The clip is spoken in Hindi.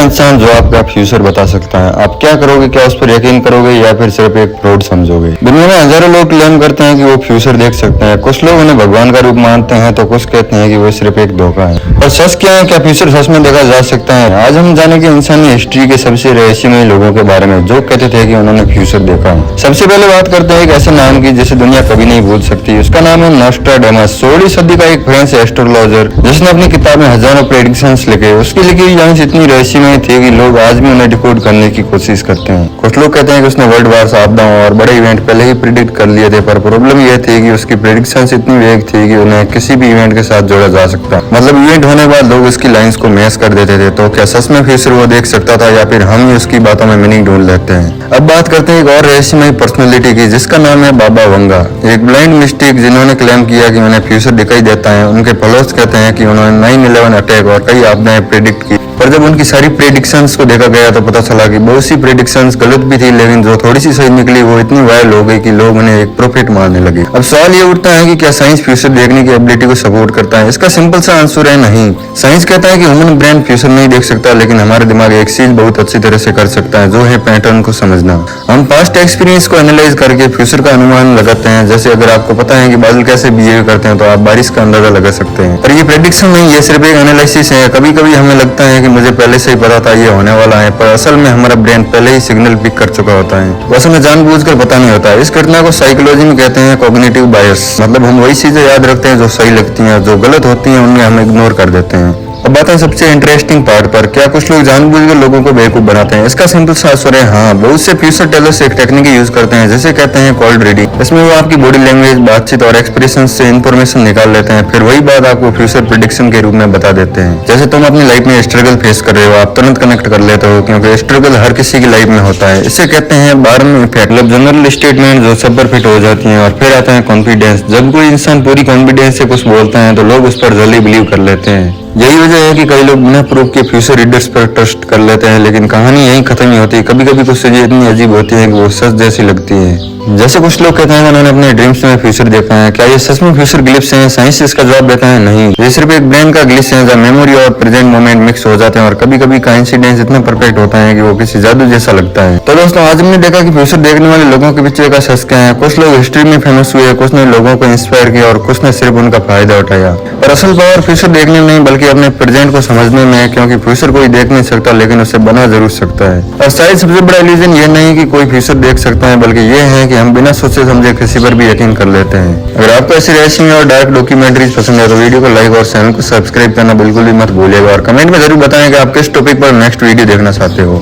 इंसान जो आपका फ्यूचर बता सकता है। आप क्या करोगे, क्या उस पर यकीन करोगे या फिर सिर्फ एक फ्रॉड समझोगे। दुनिया में हजारों लोग क्लेम करते हैं कि वो फ्यूचर देख सकते हैं। कुछ लोग उन्हें भगवान का रूप मानते हैं तो कुछ कहते हैं कि वो सिर्फ एक धोखा है। और सच क्या है, क्या फ्यूचर सच में देखा जा सकता है? आज हम जानेंगे इंसानी हिस्ट्री के सबसे रहस्यमय लोगों के बारे में जो कहते थे कि उन्होंने फ्यूचर देखा है। सबसे पहले बात करते हैं एक ऐसे नाम की जिसे दुनिया कभी नहीं भूल सकती। उसका नाम है नॉस्ट्राडेमस। 16वीं सदी का एक फ्रेंच एस्ट्रोलॉजर जिसने अपनी किताब में हजारों प्रेडिक्शंस लिखे। उसकी लिखी हुई लाइंस इतनी रहस्यमय थी कि लोग आज भी उन्हें डिकोड करने की कोशिश करते हैं। कुछ लोग कहते हैं कि उसने वर्ल्ड वार, आपदाओं और बड़े इवेंट पहले ही प्रिडिक्ट कर लिए थे, पर प्रॉब्लम यह थी कि उसकी प्रेडिक्शंस इतनी वेग थी कि उन्हें किसी भी इवेंट के साथ जोड़ा जा सकता। मतलब इवेंट होने के बाद लोग उसकी लाइंस को मैच कर देते थे। तो क्या सच में फ्यूचर वो देख सकता था या फिर हम ही उसकी बातों में मीनिंग ढूंढ लेते हैं? अब बात करते हैं एक और रहस्यमय पर्सनैलिटी की जिसका नाम है बाबा वंगा, एक ब्लाइंड मिस्टिक जिन्होंने क्लेम किया कि उन्हें फ्यूचर दिखाई देता है। उनके फॉलोअर्स कहते हैं कि उन्होंने 9/11 अटैक और कई आपदाएं प्रेडिक्ट की, पर जब उनकी सारी प्रेडिक्शंस को देखा गया तो पता चला कि बहुत सी प्रेडिक्शंस गलत भी थी, लेकिन जो थोड़ी सी सही निकली वो इतनी वायरल हो गई कि लोग उन्हें एक प्रोफेट मानने लगे। अब सवाल ये उठता है कि क्या साइंस फ्यूचर देखने की एबिलिटी को सपोर्ट करता है? इसका सिंपल सा आंसर है नहीं। साइंस कहता है कि ह्यूमन ब्रेन फ्यूचर नहीं देख सकता, लेकिन हमारा दिमाग एक चीज बहुत अच्छी तरह से कर सकता है, जो है पैटर्न को समझना। हम पास्ट एक्सपीरियंस को एनालाइज करके फ्यूचर का अनुमान लगाते हैं। जैसे अगर आपको पता है कि बादल कैसे बिहेव करते हैं तो आप बारिश का अंदाजा लगा सकते हैं, पर ये प्रेडिक्शन नहीं, ये सिर्फ एक एनालिसिस है। कभी कभी हमें लगता है कि मुझे पहले से ही पता था ये होने वाला है, पर असल में हमारा ब्रेन पहले ही सिग्नल पिक कर चुका होता है, बस हमें जानबूझकर पता नहीं होता। इस घटना को साइकोलॉजी में कहते हैं कॉग्निटिव बायस। मतलब हम वही चीजें याद रखते हैं जो सही लगती हैं, जो गलत होती हैं उन्हें हम इग्नोर कर देते हैं। अब बात है सबसे इंटरेस्टिंग पार्ट पर, क्या कुछ लोग जानबूझकर लोगों को बेवकूफ बनाते हैं? इसका सिंपल सा आंसर है हाँ। बहुत से फ्यूचर टेलर्स एक टेक्निक यूज करते हैं जिसे कहते हैं कोल्ड रीडिंग। इसमें वो आपकी बॉडी लैंग्वेज, बातचीत और एक्सप्रेशन से इंफॉर्मेशन निकाल लेते हैं, फिर वही बात आपको फ्यूचर प्रेडिक्शन के रूप में बता देते हैं। जैसे तुम अपनी लाइफ में स्ट्रगल फेस कर रहे हो, आप तुरंत कनेक्ट कर लेते हो क्योंकि स्ट्रगल हर किसी की लाइफ में होता है। इसे कहते हैं बार्न इफेक्ट। मतलब जनरल स्टेटमेंट जो सब पर फिट हो जाती है। और फिर आता है कॉन्फिडेंस। जब कोई इंसान पूरी कॉन्फिडेंस से कुछ बोलता है तो लोग उस पर जल्दी बिलीव कर लेते हैं। यही वजह है कि कई लोग बिना प्रूफ के फ्यूचर रीडर्स पर ट्रस्ट कर लेते हैं, लेकिन कहानी यहीं खत्म नहीं होती। कभी कभी कुछ चीजें इतनी अजीब होती है कि वो सच जैसी लगती है। जैसे कुछ लोग कहते हैं उन्होंने अपने ड्रीम्स में फ्यूचर देखा है। क्या ये सच में फ्यूचर ग्लिप्स हैं? साइंस इसका जवाब देता है नहीं, ये सिर्फ एक ब्रेन का ग्लिच है जहाँ मेमोरी और प्रेजेंट मोमेंट मिक्स हो जाते हैं। और कभी कभी कोइंसिडेंस इतना परफेक्ट होता है कि वो किसी जादू जैसा लगता है। तो दोस्तों आज हमने देखा कि फ्यूचर देखने वाले लोगों के पीछे का सच क्या है। कुछ लोग हिस्ट्री में फेमस हुए, कुछ ने लोगों को इंस्पायर किया और कुछ ने सिर्फ उनका फायदा उठाया। और असल पावर फ्यूचर देखने में नहीं बल्कि अपने प्रेजेंट को समझने में है, क्योंकि फ्यूचर कोई देख नहीं सकता लेकिन उसे बना जरूर सकता है। और शायद सबसे बड़ा इल्यूजन ये नहीं कि कोई फ्यूचर देख सकता है, बल्कि ये है कि हम बिना सोचे समझे किसी पर भी यकीन कर लेते हैं। अगर आपको ऐसी रहस्यमय और डार्क डॉक्यूमेंट्रीज पसंद है तो वीडियो को लाइक और चैनल को सब्सक्राइब करना बिल्कुल भी मत भूलिएगा। और कमेंट में जरूर बताएं कि आप किस टॉपिक पर नेक्स्ट वीडियो देखना चाहते हो।